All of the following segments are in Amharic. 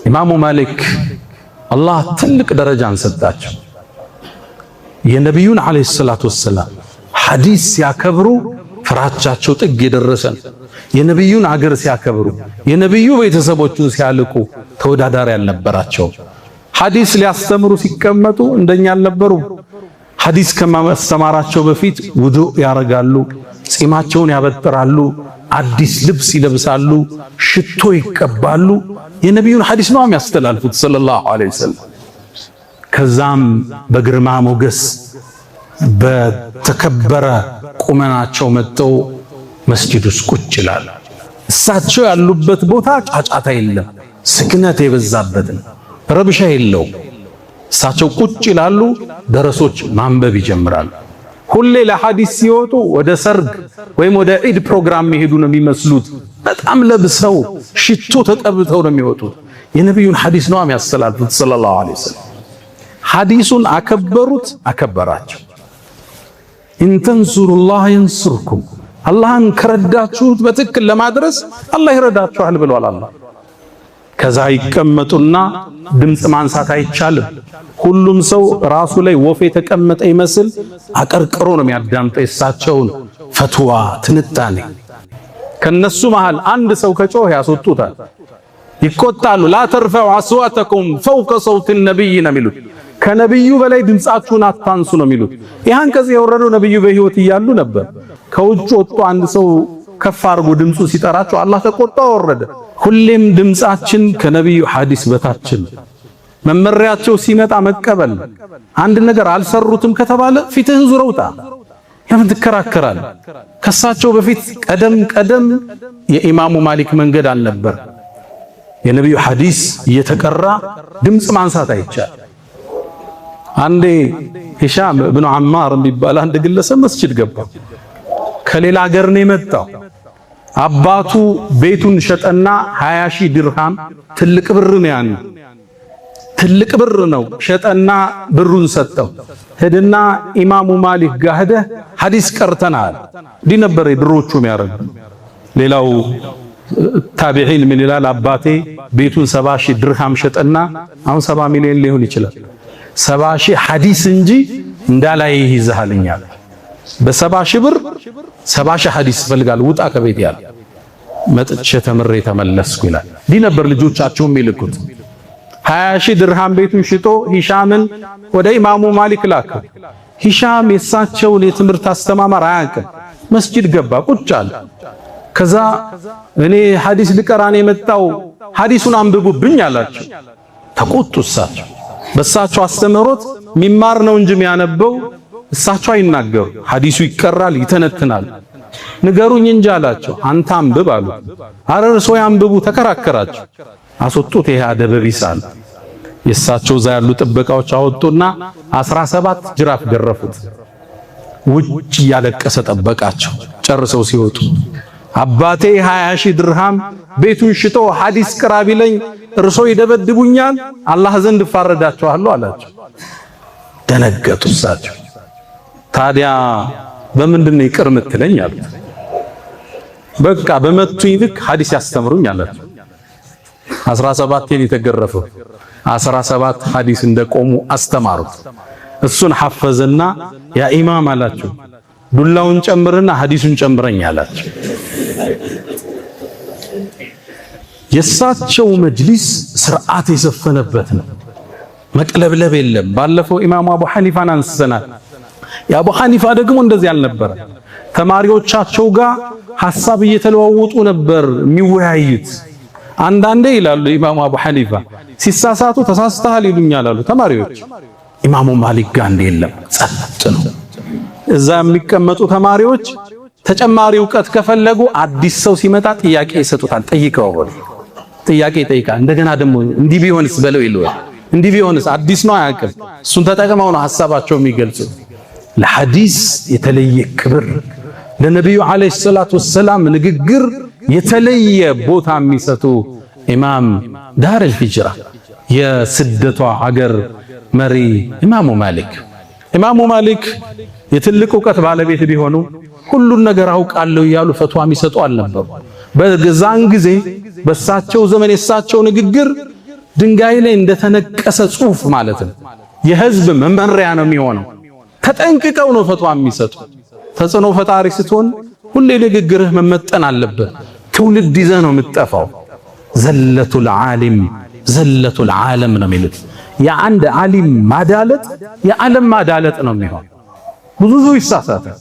ኢማሙ ማሊክ አላህ ትልቅ ደረጃን ሰጣቸው። የነቢዩን ዓለይሂ ሰላቱ ወሰላም ሐዲስ ሲያከብሩ ፍራቻቸው ጥግ የደረሰን፣ የነቢዩን አገር ሲያከብሩ፣ የነቢዩ ቤተሰቦቹን ሲያልቁ ተወዳዳሪ አልነበራቸው። ሐዲስ ሊያስተምሩ ሲቀመጡ እንደኛ አልነበሩ። ሐዲስ ከማስተማራቸው በፊት ውዱእ ያረጋሉ፣ ጺማቸውን ያበጥራሉ፣ አዲስ ልብስ ይለብሳሉ፣ ሽቶ ይቀባሉ። የነቢዩን ሐዲስ ነው የሚያስተላልፉት ሰለላሁ ዐለይሂ ወሰለም። ከዛም በግርማ ሞገስ በተከበረ ቁመናቸው መጥተው መስጂድ ውስጥ ቁጭ ይላሉ። እሳቸው ያሉበት ቦታ ጫጫታ የለም፣ ስክነት የበዛበት ነው፣ ረብሻ የለውም። እሳቸው ቁጭ ይላሉ፣ ደረሶች ማንበብ ይጀምራሉ። ሁሌ ለሐዲስ ሲወጡ ወደ ሰርግ ወይም ወደ ዒድ ፕሮግራም የሚሄዱ ነው የሚመስሉት። በጣም ለብሰው ሽቶ ተቀብተው ነው የሚወጡት። የነቢዩን ሐዲስ ነው የሚያስተላልፉት ሰለላሁ ዐለይሂ ወሰለም። ሐዲሱን አከበሩት፣ አከበራቸው። ኢንተንሱሩላህ የንሱርኩም፣ አላህን ከረዳችሁት በትክክል ለማድረስ አላህ ይረዳችኋል ብሏል አላህ። ከዛ ይቀመጡና ድምፅ ማንሳት አይቻልም። ሁሉም ሰው ራሱ ላይ ወፍ የተቀመጠ ይመስል አቀርቅሮ ነው የሚያዳምጠው የእሳቸውን ፈትዋ ትንታኔ። ከነሱ መሃል አንድ ሰው ከጮህ ያስወጡታል፣ ይቆጣሉ። ላ ተርፈዑ አስዋተኩም ፈውቀ ሰውት ነቢይ ነው የሚሉት። ከነቢዩ በላይ ድምፃችሁን አታንሱ ነው የሚሉት። ይህን ከዚህ የወረደው ነቢዩ በህይወት እያሉ ነበር። ከውጭ ወጥቶ አንድ ሰው ከፍ አድርጎ ድምፁ ሲጠራቸው አላህ ተቆጣ፣ ወረደ። ሁሌም ድምፃችን ከነቢዩ ሐዲስ በታችን። መመሪያቸው ሲመጣ መቀበል። አንድ ነገር አልሰሩትም ከተባለ ፊትህን ዙረውታ የምን ትከራከራለህ? ከሳቸው በፊት ቀደም የኢማሙ ማሊክ መንገድ አልነበር። የነቢዩ ሐዲስ እየተቀራ ድምፅ ማንሳት አይቻል። አንዴ ሂሻም ኢብኑ አማር የሚባል አንድ ግለሰብ መስጂድ ገባ። ከሌላ ሀገር ነው የመጣው። አባቱ ቤቱን ሸጠና 20,000 ድርሃም ትልቅ ብር ነው፣ ያን ትልቅ ብር ነው። ሸጠና ብሩን ሰጠው። ሄድና ኢማሙ ማሊክ ጋር ሄደህ ሐዲስ ቀርተናል። እንዲህ ነበር ድሮቹ የሚያረግ። ሌላው ታቢዒን ምን ይላል? አባቴ ቤቱን 70,000 ድርሃም ሸጠና አሁን 70 ሚሊዮን ሊሆን ይችላል። 70,000 ሐዲስ እንጂ እንዳላይ ይዘሃልኛል። በ70,000 ብር 70,000 ሐዲስ ፈልጋል፣ ውጣ ከቤት ያለ። መጥቼ ተምሬ ተመለስኩ ይላል። እንዲህ ነበር ልጆቻቸው የሚልኩት። 20,000 ድርሃም ቤቱን ሽጦ ሂሻምን ወደ ኢማሙ ማሊክ ላከ። ሂሻም የሳቸውን የትምህርት አስተማማር አያውቅም። መስጂድ ገባ፣ ቁጭ አለ። ከዛ እኔ ሐዲስ ልቀራን የመጣው ሐዲሱን አንብቡብኝ አላቸው። ተቆጡ እሳቸው። በእሳቸው አስተምህሮት ሚማር ነው እንጂ የሚያነበው እሳቸው አይናገሩ። ሐዲሱ ይቀራል፣ ይተነትናል። ንገሩኝ እንጂ አላቸው። አንተ አንብብ አሉ። አረ እርሶ ያንብቡ ተከራከራቸው። አስወጡት። ይሄ አደብ ቢስ አለ። የእሳቸው እዛ ያሉ ጥበቃዎች አወጡና 17 ጅራፍ ገረፉት። ውጭ እያለቀሰ ጠበቃቸው። ጨርሰው ሲወጡ አባቴ 20,000 ድርሃም ቤቱን ሽጦ ሐዲስ ቅራ ቢለኝ እርሶ ይደበድቡኛል፣ አላህ ዘንድ እፋረዳቸዋለሁ አላቸው። ደነገጡ እሳቸው። ታዲያ በምንድን ነው ይቅር የምትለኝ አሉት። በቃ በመቱኝ ልክ ሐዲስ ያስተምሩኝ አላቸው። 17 የተገረፈው 17 ሐዲስ እንደቆሙ አስተማሩት። እሱን ሐፈዘና ያ ኢማም አላቸው፣ ዱላውን ጨምርና ሐዲሱን ጨምረኝ አላቸው። የእሳቸው መጅሊስ ስርዓት የሰፈነበት ነው። መቅለብለብ የለም። ባለፈው ኢማሙ አቡ ሐኒፋን አንስተናል። የአቡ ሐኒፋ ደግሞ እንደዚህ አልነበረ። ተማሪዎቻቸው ጋር ሐሳብ እየተለዋወጡ ነበር የሚወያዩት። አንዳንዴ ይላሉ ኢማሙ አቡ ሐኒፋ ሲሳሳቱ ተሳስተሃል ይሉኛል አሉ ተማሪዎች። ኢማሙ ማሊክ ጋር እንደ የለም፣ ጸጥ ነው። እዛ የሚቀመጡ ተማሪዎች ተጨማሪ ዕውቀት ከፈለጉ አዲስ ሰው ሲመጣ ጥያቄ ይሰጡታል። ጠይቀው ጥያቄ ይጠይቃል። እንደገና ደግሞ እንዲህ ቢሆንስ በለው ይለዋል። እንዲህ ቢሆንስ አዲስ ነው አያውቅም። እሱን ተጠቅመው ነው ሐሳባቸው የሚገልጹት። ለሐዲስ የተለየ ክብር፣ ለነቢዩ ዓለይሂ ሰላቱ ወሰላም ንግግር የተለየ ቦታ የሚሰጡ ኢማም ዳረል ሂጅራ የስደቷ ሀገር መሪ ኢማሙ ማሊክ። ኢማሙ ማሊክ የትልቅ ዕውቀት ባለቤት ቢሆኑ ሁሉን ነገር አውቃለሁ እያሉ ፈትዋ የሚሰጡ አልነበሩ። በዛን ጊዜ በሳቸው ዘመን የሳቸው ንግግር ድንጋይ ላይ እንደተነቀሰ ጽሑፍ ማለት ነው። የህዝብ መመሪያ ነው የሚሆነው። ተጠንቅቀው ነው ፈትዋ የሚሰጡ። ተጽዕኖ ፈጣሪ ስትሆን ሁሌ ንግግርህ መመጠን አለበት። ትውልድ ይዘህ ነው የምትጠፋው። ዘለቱል ዓሊም ዘለቱል ዓለም ነው የሚሉት። የአንድ ዓሊም ማዳለጥ የዓለም ማዳለጥ ነው የሚሆን። ብዙ ሰው ይሳሳታል።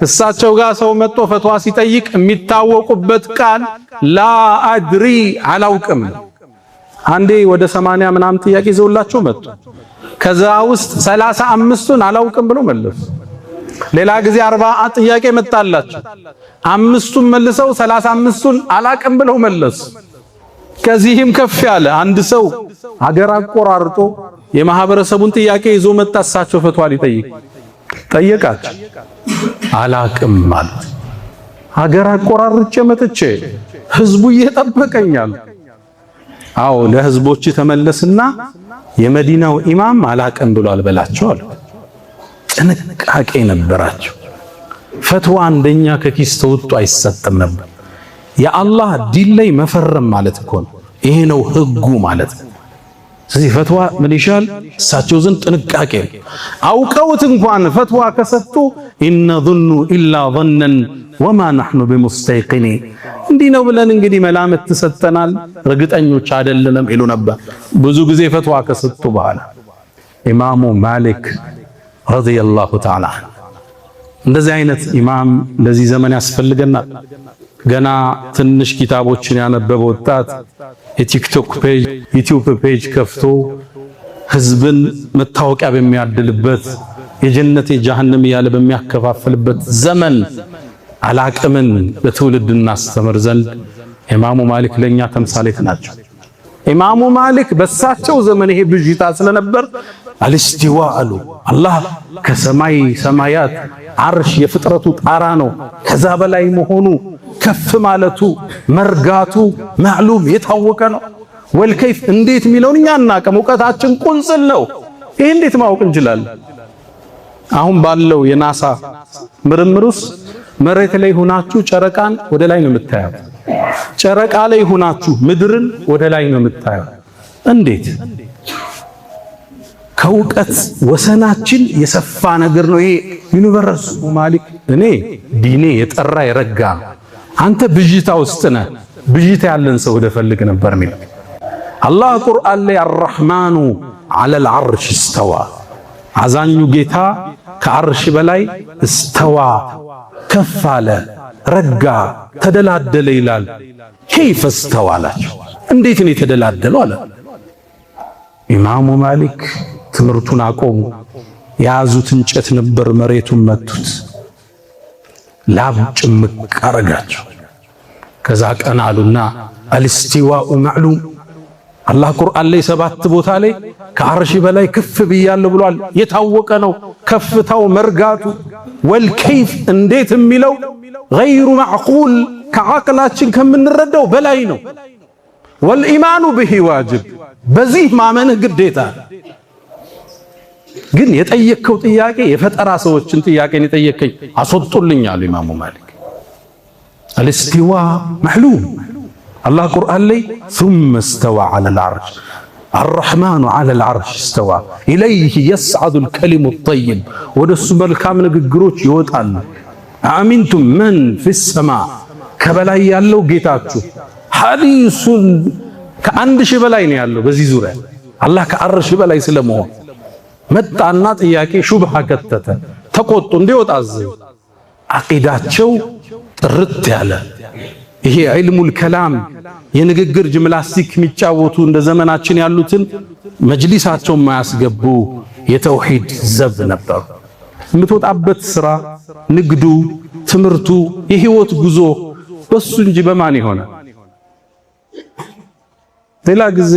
እሳቸው ጋር ሰው መጥቶ ፈትዋ ሲጠይቅ የሚታወቁበት ቃል ላ አድሪ አላውቅም። አንዴ ወደ 80 ምናምን ጥያቄ ይዘውላቸው መጡ። ከዛ ውስጥ 35ቱን አላውቅም ብሎ መለሱ። ሌላ ጊዜ 40 ጥያቄ መጣላቸው። 5ቱን መልሰው 35ቱን አላውቅም ብለው መለሱ። ከዚህም ከፍ ያለ አንድ ሰው ሀገር አቆራርጦ የማህበረሰቡን ጥያቄ ይዞ መጣ። እሳቸው ፈትዋ ሊጠይቅ ጠየቃቸው። አላውቅም ማለት ሀገር አቆራርጬ መጥቼ ህዝቡ እየጠበቀኛል። አዎ ለህዝቦች ተመለስና የመዲናው ኢማም አላውቅም ብሏል በላቸው አሉ። ጥንቃቄ ነበራቸው። ፈትዋ አንደኛ ከኪስ ተወጥቶ አይሰጥም ነበር። የአላህ ዲን ላይ መፈረም ማለት እኮ ነው። ይሄ ነው ህጉ ማለት ነው። ስለዚህ ፈትዋ ምን ይሻል? እሳቸው ዘንድ ጥንቃቄ አውቀውት እንኳን ፈትዋ ከሰጡ ኢነ ظኑ ኢላ ظነን ወማ ነሕኑ ቢሙስተይቂኒን እንዲህ ነው ብለን እንግዲህ መላምት ተሰጠናል እርግጠኞች አይደለንም ይሉ ነበር። ብዙ ጊዜ ፈትዋ ከሰጡ በኋላ ኢማሙ ማሊክ ረዲየላሁ ተዓላ እንደዚህ አይነት ኢማም ለዚህ ዘመን ያስፈልገናል። ገና ትንሽ ኪታቦችን ያነበበ ወጣት የቲክቶክ ፔጅ ዩቲዩብ ፔጅ ከፍቶ ህዝብን መታወቂያ በሚያድልበት የጀነት የጀሃነም እያለ በሚያከፋፍልበት ዘመን አላቅምን ለትውልድ እናስተምር ዘንድ ኢማሙ ማሊክ ለኛ ተምሳሌት ናቸው። ኢማሙ ማሊክ በሳቸው ዘመን ይሄ ብዥታ ስለነበር አልስቲዋ አሉ። አላህ ከሰማይ ሰማያት አርሽ የፍጥረቱ ጣራ ነው። ከዛ በላይ መሆኑ ከፍ ማለቱ መርጋቱ ማዕሉም የታወቀ ነው። ወልከይፍ እንዴት የሚለውን እኛ እናቀም እውቀታችን ቁንጽል ነው። ይሄ እንዴት ማወቅ እንችላለን? አሁን ባለው የናሳ ምርምሩስ መሬት ላይ ሆናችሁ ጨረቃን ወደ ላይ ነው የምታዩት። ጨረቃ ላይ ሆናችሁ ምድርን ወደ ላይ ነው የምታዩት። እንዴት? ከእውቀት ወሰናችን የሰፋ ነገር ነው ይሄ ዩኒቨርስ። ማሊክ እኔ ዲኔ የጠራ የረጋ አንተ ብዥታ ውስጥ ነህ። ብዥታ ያለን ሰው ወደፈልግ ነበር የሚል አላህ ቁርአን ላይ አርረህማኑ ዐለል ዐርሽ እስተዋ፣ አዛኙ ጌታ ከዐርሽ በላይ እስተዋ ከፍ አለ፣ ረጋ፣ ተደላደለ ይላል። ከይፈ እስተዋ አላቸው። እንዴት ነው የተደላደለው አለ። ኢማሙ ማሊክ ትምህርቱን አቆሙ። የያዙት እንጨት ነበር፣ መሬቱን መቱት፣ ላብ ጭምቅ አረጋቸው። ከዛ ቀና አሉና አልስቲዋኡ ማዕሉም፣ አላህ ቁርአን ላይ 7 ቦታ ላይ ከዐርሽ በላይ ከፍ ብያለሁ ብሏል። የታወቀ ነው ከፍታው መርጋቱ። ወልከይፍ እንዴት የሚለው ገይሩ ማዕቁል ከዓቅላችን ከምንረዳው በላይ ነው። ወልኢማኑ ብሂ ዋጅብ፣ በዚህ ማመንህ ግዴታ። ግን የጠየቅከው ጥያቄ የፈጠራ ሰዎችን ጥያቄን የጠየቀኝ አስወጡልኝ አሉ ኢማሙ ማሊክ። አልስቲዋ ማዕሉም አላህ ቁርአን ላይ ثم استوى على العرش الرحمن على العرش استوى إليه يصعد الكلم الطيب ወደሱ መልካም ንግግሮች ይወጣሉ። አሚንቱም መን في السماء ከበላይ ያለው ጌታችሁ ሐዲሱን ከ1000 በላይ ነው ያለው በዚህ ዙሪያ አላህ ከዐርሽ በላይ ስለመሆን መጣና ጥያቄ ሹብሃ ከተተ፣ ተቆጡ፣ እንዲወጣ አዘዙ። አቂዳቸው ጥርት ያለ ይሄ ዒልሙል ከላም የንግግር ጂምናስቲክ የሚጫወቱ እንደ ዘመናችን ያሉትን መጅሊሳቸው ማያስገቡ የተውሂድ ዘብ ነበሩ። የምትወጣበት ስራ፣ ንግዱ፣ ትምህርቱ፣ የህይወት ጉዞ በሱ እንጂ በማን ይሆናል? ሌላ ጊዜ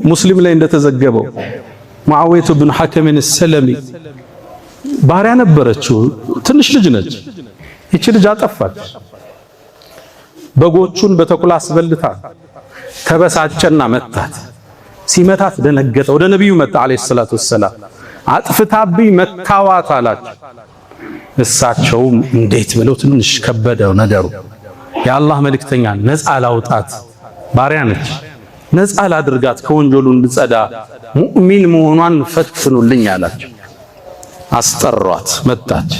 ሙስሊም ላይ እንደተዘገበው ሙዓዊያ ብን ሐከም ሰለሚ ባሪያ ነበረችው። ትንሽ ልጅ ነች። ይቺ ልጅ አጠፋች። በጎቹን በተኩላ አስበልታ ተበሳጨና መታት። ሲመታት ደነገጠ። ወደ ነብዩ መጣ አለይሂ ሰላቱ ወሰላም። አጥፍታብኝ መታዋት አላቸው። እሳቸውም እንዴት ብለው ትንሽ ከበደው ነገሩ። የአላህ መልእክተኛ ነፃ ላውጣት ባሪያ ነች ነፃ ላድርጋት ከወንጀሉ እንድጸዳ ሙእሚን መሆኗን ፈትኑልኝ አላቸው። አስጠሯት፣ መጣች።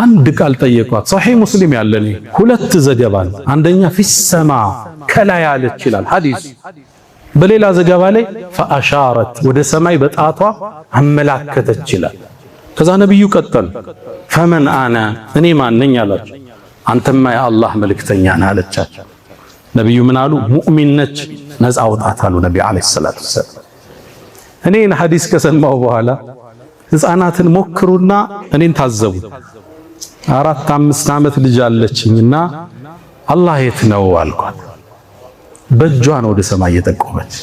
አንድ ቃል ጠየቋት። ሶሒህ ሙስሊም ያለኔ ሁለት ዘገባ ነው። አንደኛ ፊሰማ ከላይ አለች ይላል ሐዲስ። በሌላ ዘገባ ላይ ፈአሻረት ወደ ሰማይ በጣቷ አመላከተች ይላል። ከዛ ነብዩ ቀጠሉ። ፈመን አና እኔ ማን ነኝ አላቸው። አንተማ የአላህ መልእክተኛ ነህ አለቻቸው። ነብዩ ምን አሉ? ሙእሚን ነች፣ ነፃ አውጣት አሉ ነብዩ አለይሂ ሰላቱ ወሰላም። እኔን ሐዲስ ከሰማሁ በኋላ ህፃናትን ሞክሩና እኔን ታዘቡ። 4-5 ዓመት ልጅ አለችኝና አላህ የት ነው አልኳት። በእጇ ነው ወደ ሰማይ እየጠቆመች።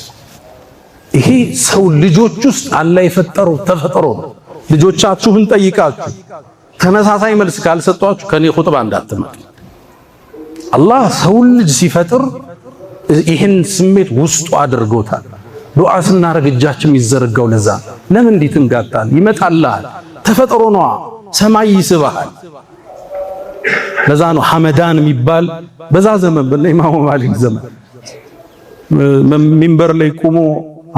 ይሄ ሰው ልጆች ውስጥ አላህ የፈጠረው ተፈጥሮ ነው። ልጆቻችሁን ጠይቃችሁ ተመሳሳይ መልስ ካልሰጧችሁ ከኔ ኹጥባ እንዳትመጡ። አላህ ሰው ልጅ ሲፈጥር ይህን ስሜት ውስጡ አድርጎታል። ዱዓ ስናረግ እጃችን ይዘረጋው ለዛ ለምን እንዴት እንጋጣል? ይመጣልሃል። ተፈጥሮ ነው። ሰማይ ይስባሃል። ለዛ ነው ሐመዳን የሚባል በዛ ዘመን በኢማሙ ማሊክ ዘመን ሚንበር ላይ ቆሞ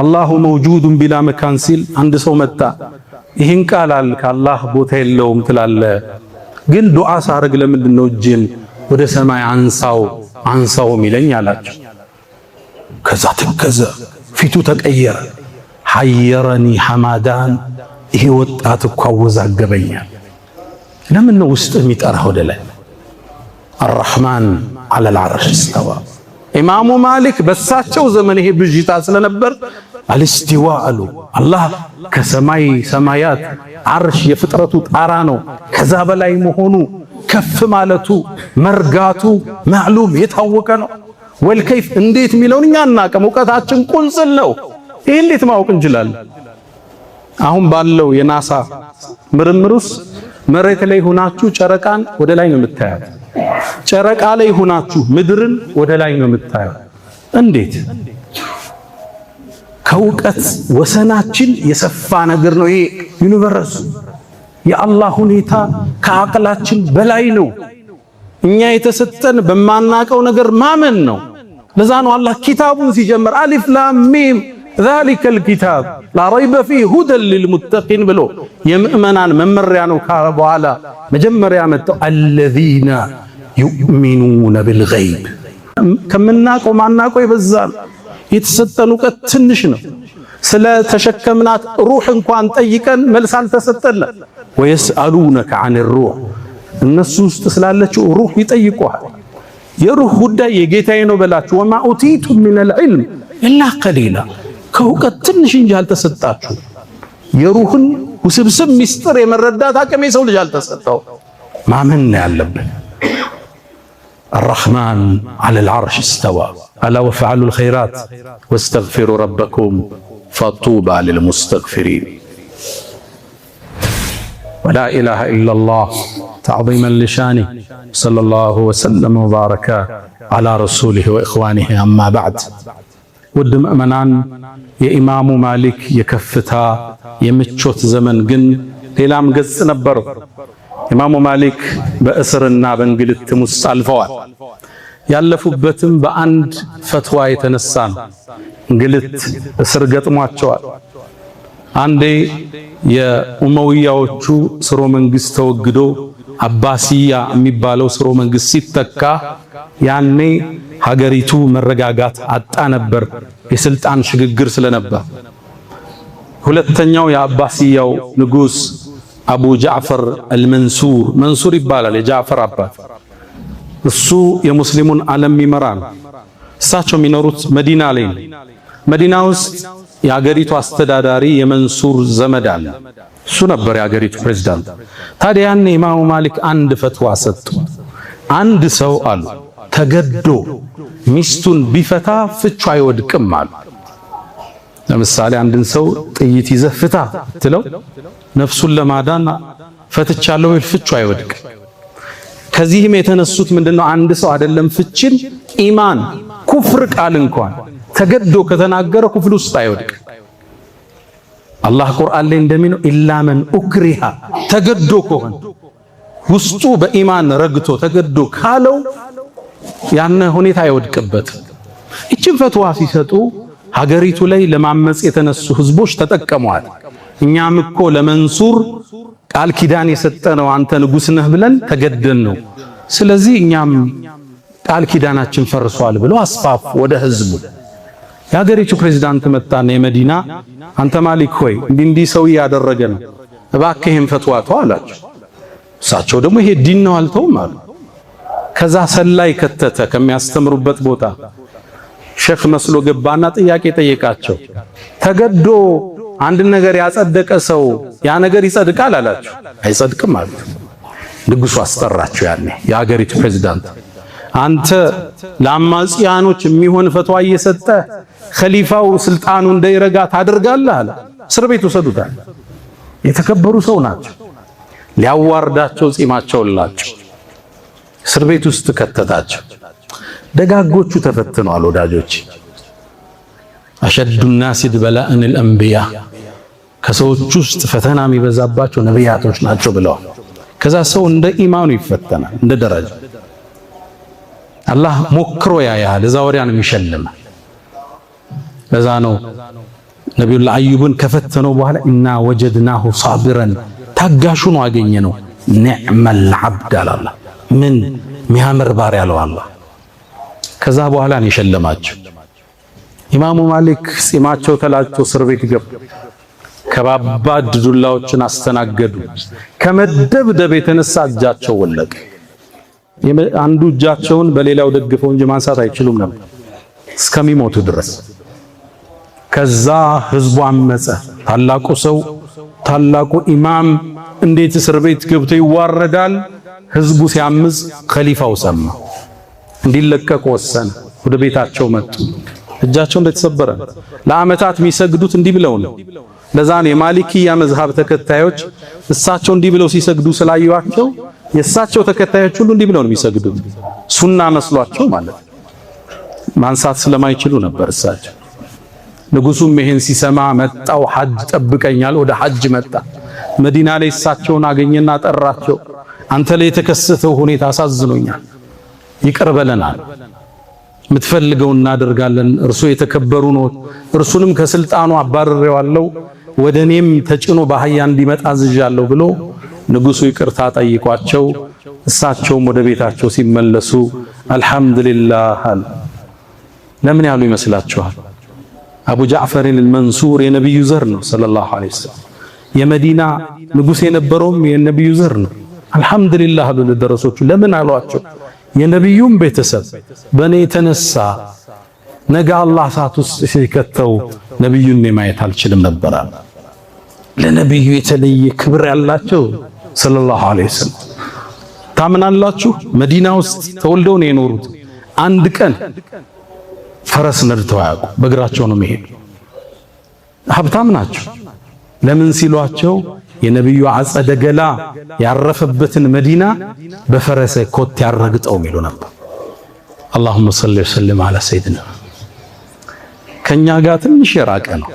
አላሁ መውጁዱን ቢላ መካን ሲል አንድ ሰው መጣ። ይህን ቃል አልክ አላህ ቦታ የለውም ትላለህ፣ ግን ዱዓ ሳረግ ለምንድን ነው እጄን ወደ ሰማይ አንሳው ሚለኝ አላቸው። ከዛ ተከዘ፣ ፊቱ ተቀየረ። ሐየረኒ ሐማዳን፣ ይሄ ወጣት እኮ አወዛገበኛል። ለምን ነው ውስጥ የሚጠራህ ወደ ላይ? አርረሕማን ዐለል ዐርሽ እስተዋ። ኢማሙ ማሊክ በሳቸው ዘመን ይሄ ብዥታ ስለነበር አልስቲዋ አሉ። አላህ ከሰማይ ሰማያት አርሽ የፍጥረቱ ጣራ ነው። ከዛ በላይ መሆኑ ከፍ ማለቱ መርጋቱ ማዕሉም የታወቀ ነው። ወልከይፍ እንዴት የሚለውን እኛ እናቀም፣ እውቀታችን ቁንጽል ነው። ይህ እንዴት ማወቅ እንችላለን? አሁን ባለው የናሳ ምርምሩስ መሬት ላይ ሆናችሁ ጨረቃን ወደ ላይ ነው የምታዩት። ጨረቃ ላይ ሆናችሁ ምድርን ወደ ላይ ነው የምታዩት። እንዴት? ከእውቀት ወሰናችን የሰፋ ነገር ነው። ይሄ ዩኒቨርስ የአላህ ሁኔታ ከአቅላችን በላይ ነው። እኛ የተሰጠን በማናቀው ነገር ማመን ነው። ለዛ ነው አላህ ኪታቡን ሲጀምር አሊፍ ላም ሚም ዛሊከል ኪታብ ላ ረይበ ፊህ ሁደን ሊልሙተቂን ብሎ የምእመናን መመሪያ ነው ካለ በኋላ መጀመሪያ መጣው አለዚነ ዩእሚኑነ ቢልገይብ። ከምናቀው ማናቀው የበዛ ነው። የተሰጠን እውቀት ትንሽ ነው። ስለ ተሸከምናት ሩህ እንኳን ጠይቀን መልስ አልተሰጠንም። ወየስአሉነከ ዐን ሩህ፣ እነሱ ውስጥ ስላለችው ሩህ ይጠይቁሃል። የሩህ ጉዳይ የጌታዬ ነው በላችሁ። ወማ ኡቲቱም ሚነል ዒልም ኢላ ቀሊላ፣ ከእውቀት ትንሽ እንጂ አልተሰጣችሁ። የሩህን ውስብስብ ሚስጥር የመረዳት አቅም የሰው ልጅ አልተሰጠው። ማመን ነው ያለብን። الرحمن على العرش استوى ألا وفعلوا الخيرات واستغفروا ربكم فطوبى للمستغفرين. ولا إله إلا الله تعظيما لشانه صلى الله وسلم وبارك على رسوله وإخوانه. أما بعد، ود مؤمنان የኢማሙ ማሊክ የከፍታ የምቾት ዘመን ግን ሌላም ገጽ ነበር። ኢማሙ ማሊክ በእስርና በእንግልትም ውስጥ አልፈዋል። ያለፉበትም በአንድ ፈትዋ የተነሳ ነው። እንግልት እስር ገጥሟቸዋል። አንዴ የኡመውያዎቹ ስሮ መንግስት ተወግዶ አባሲያ የሚባለው ስሮ መንግስት ሲተካ ያኔ ሀገሪቱ መረጋጋት አጣ ነበር፣ የስልጣን ሽግግር ስለነበር። ሁለተኛው የአባሲያው ንጉስ አቡ ጃዕፈር አልመንሱር፣ መንሱር ይባላል የጃዕፈር አባት። እሱ የሙስሊሙን ዓለም ይመራ ነው። እሳቸው የሚኖሩት መዲና ላይ ነው። መዲና ውስጥ የሀገሪቱ አስተዳዳሪ የመንሱር ዘመድ አለ። እሱ ነበር የሀገሪቱ ፕሬዝዳንት። ታዲያ ያኔ ኢማሙ ማሊክ አንድ ፈትዋ ሰጡ። አንድ ሰው አሉ ተገዶ ሚስቱን ቢፈታ ፍቹ አይወድቅም አሉ። ለምሳሌ አንድን ሰው ጥይት ይዘህ ፍታ ትለው ነፍሱን ለማዳን ፈትቻለሁ ይል ፍቹ አይወድቅም። ከዚህም የተነሱት ምንድነው? አንድ ሰው አይደለም ፍችን ኢማን ኩፍር ቃል እንኳን ተገዶ ከተናገረ ኩፍር ውስጥ አይወድቅም። አላህ ቁርአን ላይ እንደሚለው ኢላ መን ኡክሪሃ፣ ተገዶ ከሆነ ውስጡ በኢማን ረግቶ ተገዶ ካለው ያነ ሁኔታ አይወድቅበትም። እቺን ፈትዋ ሲሰጡ ሀገሪቱ ላይ ለማመጽ የተነሱ ህዝቦች ተጠቀሟል። እኛም እኮ ለመንሱር ቃል ኪዳን የሰጠነው አንተ ንጉስ ነህ ብለን ተገደን ነው። ስለዚህ እኛም ቃል ኪዳናችን ፈርሷል ብለው አስፋፉ ወደ ህዝቡ። የሀገሪቱ ፕሬዝዳንት መጣና የመዲና አንተ ማሊክ ሆይ እንዲህ ሰው ያደረገ ነው እባክህን ፈትዋ ተው አላቸው። እሳቸው ደግሞ ይሄ ዲን ነው አልተውም አሉ። ከዛ ሰላይ ከተተ ከሚያስተምሩበት ቦታ ሼክ መስሎ ገባና ጥያቄ ጠየቃቸው። ተገዶ አንድ ነገር ያጸደቀ ሰው ያ ነገር ይጸድቃል አላቸው። አይጸድቅም አሉ። ንጉሱ አስጠራቸው። ያኔ የሀገሪቱ ፕሬዝዳንት አንተ ለአማጽያኖች የሚሆን ፈትዋ እየሰጠ ኸሊፋው ስልጣኑ እንዳይረጋ ታደርጋለህ አለ። እስር ቤት ወሰዱታል። የተከበሩ ሰው ናቸው። ሊያዋርዳቸው ጺማቸውን ላቸው እስር ቤት ውስጥ ከተታቸው። ደጋጎቹ ተፈትነዋል ወዳጆች። አሸዱ الناس بلاء الانبياء ከሰዎች ውስጥ ፈተና የሚበዛባቸው ነቢያቶች ናቸው ብለዋል። ከዛ ሰው እንደ ኢማኑ ይፈተናል እንደ ደረጃ አላህ ሞክሮ ያያል። እዛ ወዲያ ነው የሚሸልም። ለዛ ነው ነብዩላህ አዩብን ከፈተነው በኋላ እና ወጀድናሁ ሳቢረን ታጋሹ ነው አገኘነው። ኒዕመል ዐብድ አላህ ምን ሚያምር ባሪያ አለው አላህ። ከዛ በኋላ ነው የሸለማቸው። ኢማሙ ማሊክ ጺማቸው ተላጭቶ እስር ቤት ገቡ። ከባባድ ዱላዎችን አስተናገዱ። ከመደብደብ የተነሳ እጃቸው ወለቀ። አንዱ እጃቸውን በሌላው ደግፈው እንጂ ማንሳት አይችሉም ነበር እስከሚሞቱ ድረስ። ከዛ ህዝቡ አመፀ። ታላቁ ሰው ታላቁ ኢማም እንዴት እስር ቤት ገብቶ ይዋረዳል? ህዝቡ ሲያምፅ ኸሊፋው ሰማ፣ እንዲለቀቁ ወሰነ። ወደ ቤታቸው መጡ። እጃቸው እንደተሰበረ ለአመታት የሚሰግዱት እንዲህ ብለው ነው። ለዛ ነው የማሊኪያ መዝሃብ ተከታዮች እሳቸው እንዲህ ብለው ሲሰግዱ ስላዩዋቸው የእሳቸው ተከታዮች ሁሉ እንዲህ ብለው ነው የሚሰግዱት። ሱና መስሏቸው ማለት ማንሳት ስለማይችሉ ነበር እሳቸው። ንጉሱም ይሄን ሲሰማ መጣው ሐጅ ጠብቀኛል። ወደ ሐጅ መጣ። መዲና ላይ እሳቸውን አገኘና ጠራቸው። አንተ ላይ የተከሰተው ሁኔታ አሳዝኖኛል፣ ይቅር በለናል፣ የምትፈልገው እናደርጋለን። እርሱ የተከበሩ ነው። እርሱንም ከስልጣኑ አባርሬዋለሁ፣ ወደኔም ተጭኖ በአህያ እንዲመጣ አዝዣለሁ ብሎ ንጉሱ ይቅርታ ጠይቋቸው እሳቸውም ወደ ቤታቸው ሲመለሱ አልሐምዱሊላህ አሉ። ለምን ያሉ ይመስላችኋል? አቡ ጃዕፈር አልመንሱር የነብዩ ዘር ነው ሰለላሁ ዐለይሂ ወሰለም። የመዲና ንጉስ የነበረውም የነብዩ ዘር ነው። አልሐምዱሊላህ ብሎ ደረሶቹ ለምን አሏቸው? የነብዩም ቤተሰብ በኔ የተነሳ ነገ አላህ እሳት ውስጥ ሲከተው ነብዩን ማየት አልችልም ነበር። ለነብዩ የተለየ ክብር ያላቸው ሰለላሁ ዐለይሂ ወሰለም። ታምናላችሁ? መዲና ውስጥ ተወልደው ነው የኖሩት። አንድ ቀን ፈረስ ነድተው አያውቁ፣ በእግራቸው ነው የሚሄዱ። ሀብታም ናቸው። ለምን ሲሏቸው የነብዩ አጸደ ገላ ያረፈበትን መዲና በፈረሰ ኮት ያረግጠው የሚሉ ነበር። اللهم صل وسلم على سيدنا። ከኛ ጋር ትንሽ የራቀ ነው።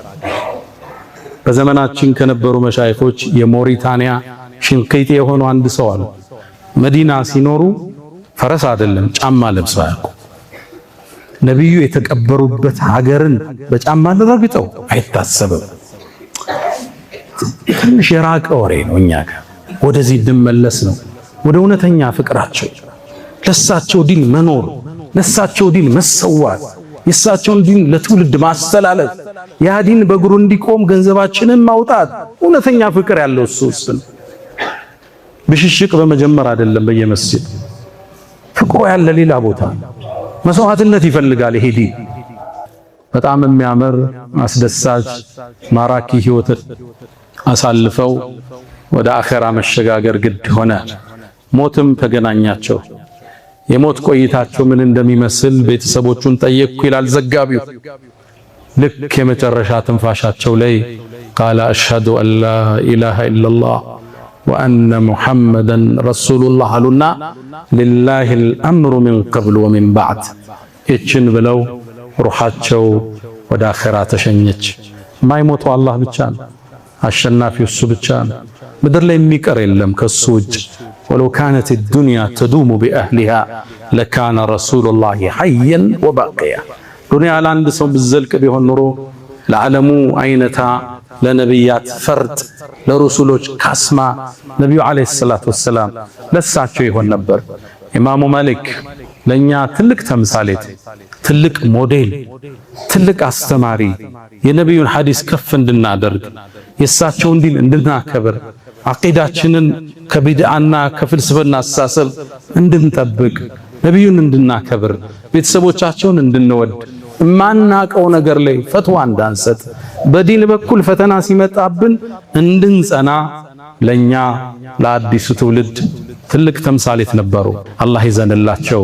በዘመናችን ከነበሩ መሻይኾች የሞሪታንያ ሽንቅይጤ የሆኑ አንድ ሰው አሉ። መዲና ሲኖሩ ፈረስ አይደለም ጫማ ለብሰው አያውቁ። ነብዩ የተቀበሩበት ሀገርን በጫማ ረግጠው አይታሰብም። ትንሽ የራቀ ወሬ ነው። እኛ ጋር ወደዚህ እንመለስ ነው፣ ወደ እውነተኛ ፍቅራቸው፣ ለሳቸው ዲን መኖር፣ ለሳቸው ዲን መሰዋት፣ የሳቸውን ዲን ለትውልድ ማስተላለፍ፣ ያ ዲን በእግሩ እንዲቆም ገንዘባችንን ማውጣት። እውነተኛ ፍቅር ያለው እሱ ውስጥ ነው። ብሽሽቅ በመጀመር አይደለም። በየመስጂድ ፍቅሩ ያለ ሌላ ቦታ መስዋዕትነት ይፈልጋል። ይሄ ዲን በጣም የሚያምር አስደሳች ማራኪ ህይወት አሳልፈው ወደ አኺራ መሸጋገር ግድ ሆነ። ሞትም ተገናኛቸው። የሞት ቆይታቸው ምን እንደሚመስል ቤተሰቦቹን ጠየቅኩ ይላል ዘጋቢው። ልክ የመጨረሻ ትንፋሻቸው ላይ ቃለ አሽሀዱ አን ላ ኢላሃ ኢለላህ ወአነ ሙሐመደን ረሱሉላህ አሉና ሊላሂል አምሩ ሚን ቀብል ወሚን ባዕድ እችን ብለው ሩሃቸው ወደ አኺራ ተሸኘች። ማይሞተው አላህ ብቻ ነው። አሸናፊው እሱ ብቻ ነው። ምድር ላይ የሚቀር የለም ከሱ ውጭ። ወለው ካነት ዱንያ ተዱሙ ቢአህሊሃ ለካነ ረሱሉላሂ ሐየን ወባቂያ። ዱንያ ለአንድ ሰው ብዘልቅ ቢሆን ኑሮ ለዓለሙ አይነታ ለነቢያት ፈርጥ ለሩሱሎች ካስማ ነቢዩ ዓለይሂ ሰላቱ ወሰላም ለሳቸው ይሆን ነበር። ኢማሙ ማሊክ ለኛ ትልቅ ተምሳሌት፣ ትልቅ ሞዴል፣ ትልቅ አስተማሪ የነቢዩን ሐዲስ ከፍ እንድናደርግ የሳቸውን ዲን እንድናከብር አቂዳችንን ከቢድዓና ከፍልስፍና አስተሳሰብ እንድንጠብቅ ነቢዩን እንድናከብር ቤተሰቦቻቸውን እንድንወድ ማናቀው ነገር ላይ ፈትዋ እንዳንሰጥ በዲን በኩል ፈተና ሲመጣብን እንድንጸና ለኛ ለአዲሱ ትውልድ ትልቅ ተምሳሌት ነበሩ። አላህ ይዘንላቸው።